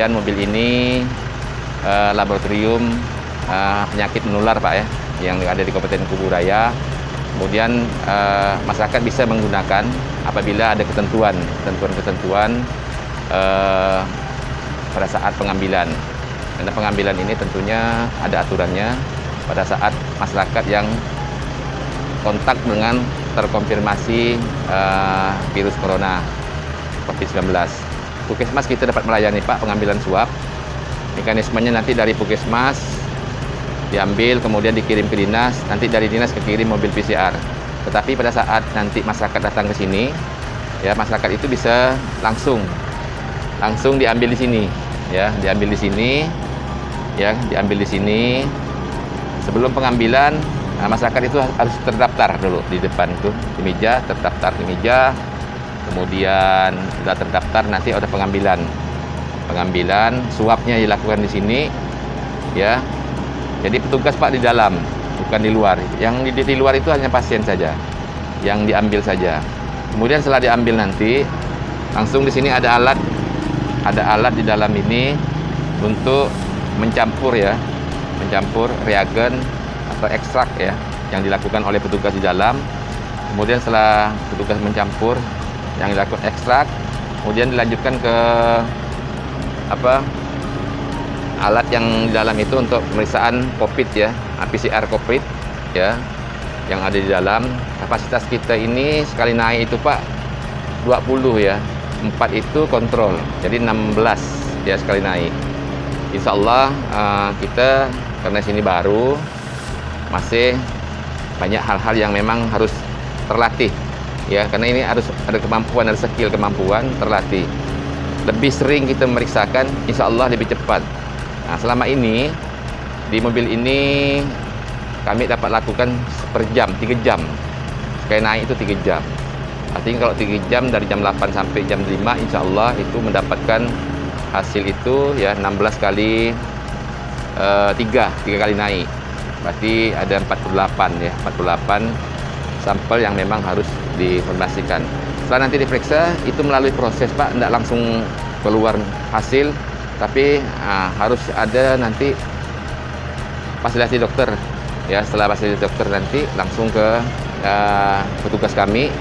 kemudian mobil ini laboratorium penyakit menular Pak ya, yang ada di Kabupaten Kuburaya. Kemudian masyarakat bisa menggunakan apabila ada ketentuan pada saat pengambilan. Karena pengambilan ini tentunya ada aturannya pada saat masyarakat yang kontak dengan terkonfirmasi virus corona COVID-19. Puskesmas kita dapat melayani Pak pengambilan swab. Mekanismenya nanti dari Puskesmas diambil, kemudian dikirim ke dinas, nanti dari dinas kekirim mobil PCR. Tetapi pada saat nanti masyarakat datang ke sini, ya masyarakat itu bisa langsung diambil di sini, ya diambil di sini. Sebelum pengambilan, masyarakat itu harus terdaftar dulu di depan itu di meja, terdaftar di meja. Kemudian sudah terdaftar, nanti ada pengambilan swabnya dilakukan di sini, ya. Jadi petugas Pak di dalam, bukan di luar. Yang di luar itu hanya pasien saja, yang diambil saja. Kemudian setelah diambil nanti, langsung di sini ada alat di dalam ini untuk mencampur reagen atau ekstrak ya, yang dilakukan oleh petugas di dalam. Kemudian setelah petugas mencampur yang dilakukan ekstrak, kemudian dilanjutkan ke alat yang di dalam itu untuk pemeriksaan COVID ya, PCR COVID ya, yang ada di dalam. Kapasitas kita ini sekali naik itu Pak 20 ya, 4 itu kontrol, jadi 16 ya sekali naik. Insya Allah kita karena sini baru, masih banyak hal-hal yang memang harus terlatih ya, karena ini harus ada kemampuan, ada skill kemampuan terlatih. Lebih sering kita memeriksakan, insya Allah lebih cepat. Nah, selama ini di mobil ini kami dapat lakukan per jam, 3 jam. Sekali naik itu 3 jam. Artinya kalau 3 jam dari jam 8 sampai jam 5, insya Allah itu mendapatkan hasil itu ya 16 kali 3 kali naik. Berarti ada 48 ya, 48 sampel yang memang harus diinformasikan. Setelah nanti diperiksa, itu melalui proses Pak, tidak langsung keluar hasil, tapi harus ada nanti fasilitasi dokter ya. Setelah fasilitasi dokter nanti langsung ke petugas kami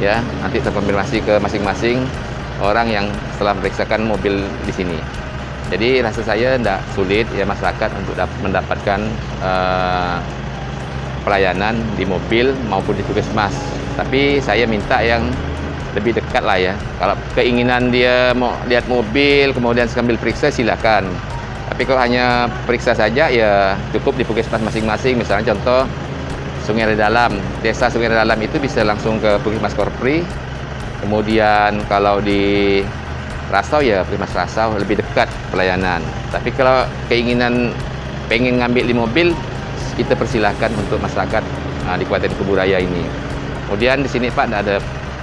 ya, nanti terkonfirmasi ke masing-masing orang yang setelah memeriksakan mobil di sini. Jadi rasa saya tidak sulit ya masyarakat untuk mendapatkan pelayanan di mobil maupun di puskesmas. Tapi saya minta yang lebih dekat lah ya. Kalau keinginan dia mau lihat mobil kemudian sambil periksa silakan. Tapi kalau hanya periksa saja ya cukup di puskesmas masing-masing. Misalnya contoh Sungai Redalam, desa Sungai Redalam itu bisa langsung ke Puskesmas Korpri. Kemudian kalau di Rasau ya Puskesmas Rasau, lebih dekat pelayanan. Tapi kalau keinginan pengen ngambil di mobil, kita persilahkan untuk masyarakat di Kabupaten Kuburaya ini. Kemudian di sini Pak ada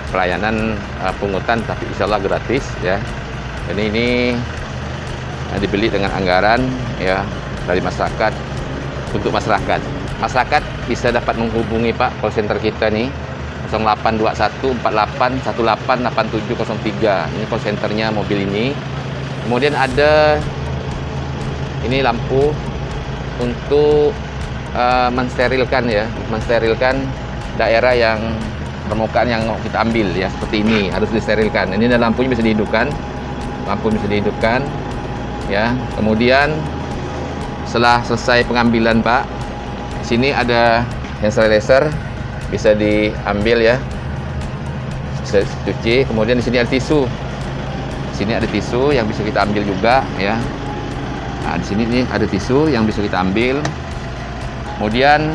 pelayanan pungutan, tapi insya Allah gratis ya. Ini dibeli dengan anggaran ya dari masyarakat untuk masyarakat. Masyarakat bisa dapat menghubungi Pak call center kita nih 082148188703. Ini call centernya mobil ini. Kemudian ada ini lampu untuk mensterilkan daerah yang permukaan yang kita ambil ya, seperti ini harus disterilkan. Ini ada lampunya bisa dihidupkan, ya. Kemudian setelah selesai pengambilan Pak, sini ada hand sanitizer bisa diambil ya, bisa cuci. Kemudian di sini ada tisu, yang bisa kita ambil juga ya. Nah, di sini nih ada tisu yang bisa kita ambil. Kemudian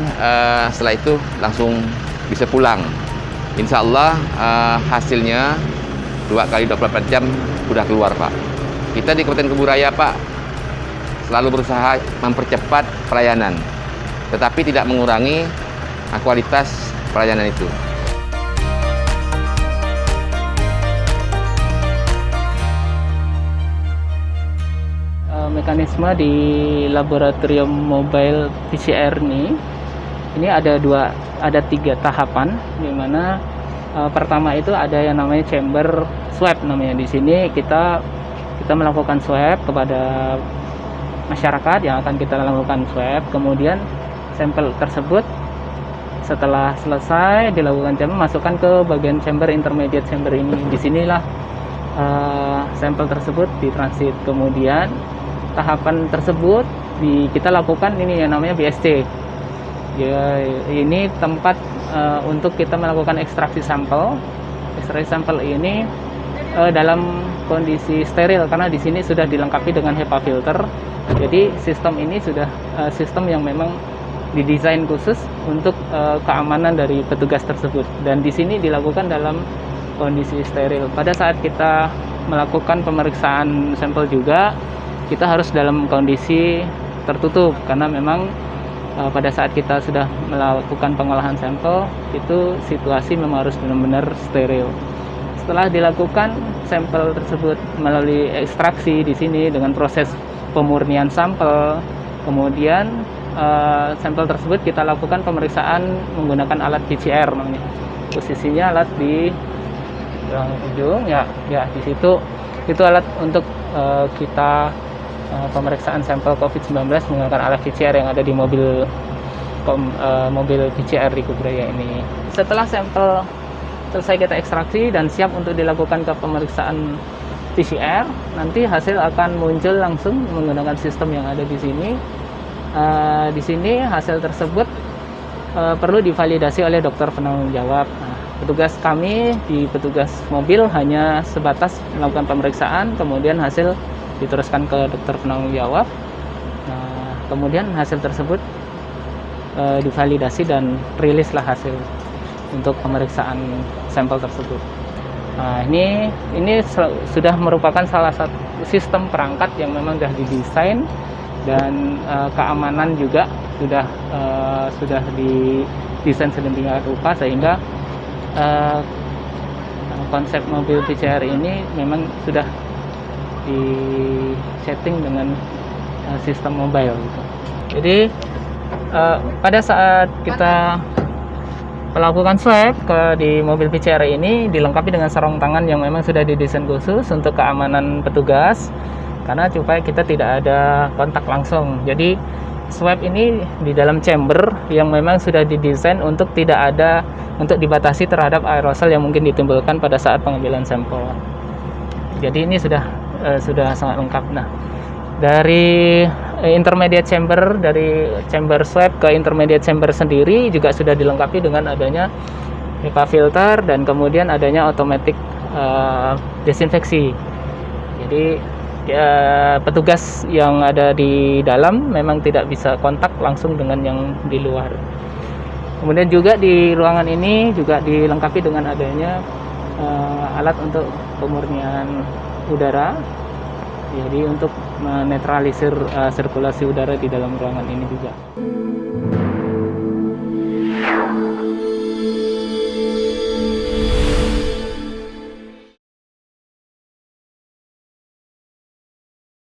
setelah itu langsung bisa pulang. Insya Allah hasilnya 2 kali 24 jam sudah keluar Pak. Kita di Kabupaten Kuburaya Pak selalu berusaha mempercepat pelayanan, tetapi tidak mengurangi kualitas pelayanan itu. Mekanisme di laboratorium mobile PCR ini ada 3 tahapan, di mana pertama itu ada yang namanya chamber swab namanya. Di sini kita kita melakukan swab kepada masyarakat yang akan kita lakukan swab. Kemudian sampel tersebut setelah selesai dilakukan chamber, masukkan ke bagian chamber intermediate chamber ini. Disinilah sampel tersebut ditransit. Kemudian tahapan tersebut kita lakukan ini yang namanya BSC. Ya, ini tempat untuk kita melakukan ekstraksi sampel. Ekstraksi sampel ini dalam kondisi steril karena di sini sudah dilengkapi dengan HEPA filter. Jadi sistem ini sudah sistem yang memang didesain khusus untuk keamanan dari petugas tersebut, dan di sini dilakukan dalam kondisi steril. Pada saat kita melakukan pemeriksaan sampel juga kita harus dalam kondisi tertutup karena memang pada saat kita sudah melakukan pengolahan sampel itu situasi memang harus benar-benar steril. Setelah dilakukan sampel tersebut melalui ekstraksi di sini dengan proses pemurnian sampel, kemudian sampel tersebut kita lakukan pemeriksaan menggunakan alat PCR namanya. Posisinya alat di ujung ya di situ. Itu alat untuk kita pemeriksaan sampel COVID-19 menggunakan alat PCR yang ada di mobil PCR di Kubraya ini. Setelah sampel selesai kita ekstraksi dan siap untuk dilakukan ke pemeriksaan PCR, nanti hasil akan muncul langsung menggunakan sistem yang ada di sini. Di sini hasil tersebut perlu divalidasi oleh dokter penanggung jawab. Petugas kami di petugas mobil hanya sebatas melakukan pemeriksaan, kemudian hasil diteruskan ke dokter penanggung jawab. Kemudian hasil tersebut divalidasi dan rilislah hasil untuk pemeriksaan sampel tersebut. Nah, ini sudah merupakan salah satu sistem perangkat yang memang sudah didesain dan keamanan juga sudah didesain sedemikian rupa sehingga konsep mobil PCR ini memang sudah di setting dengan sistem mobile gitu. Jadi pada saat kita melakukan swab di mobil PCR ini dilengkapi dengan sarung tangan yang memang sudah didesain khusus untuk keamanan petugas karena supaya kita tidak ada kontak langsung. Jadi swab ini di dalam chamber yang memang sudah didesain untuk dibatasi terhadap aerosol yang mungkin ditimbulkan pada saat pengambilan sampel. Jadi ini sudah sangat lengkap. Nah, dari intermediate chamber, dari chamber swab ke intermediate chamber sendiri juga sudah dilengkapi dengan adanya HEPA filter dan kemudian adanya automatic desinfeksi. Jadi petugas yang ada di dalam memang tidak bisa kontak langsung dengan yang di luar. Kemudian juga di ruangan ini juga dilengkapi dengan adanya alat untuk pemurnian udara. Jadi untuk menetralisir sirkulasi udara di dalam ruangan ini juga.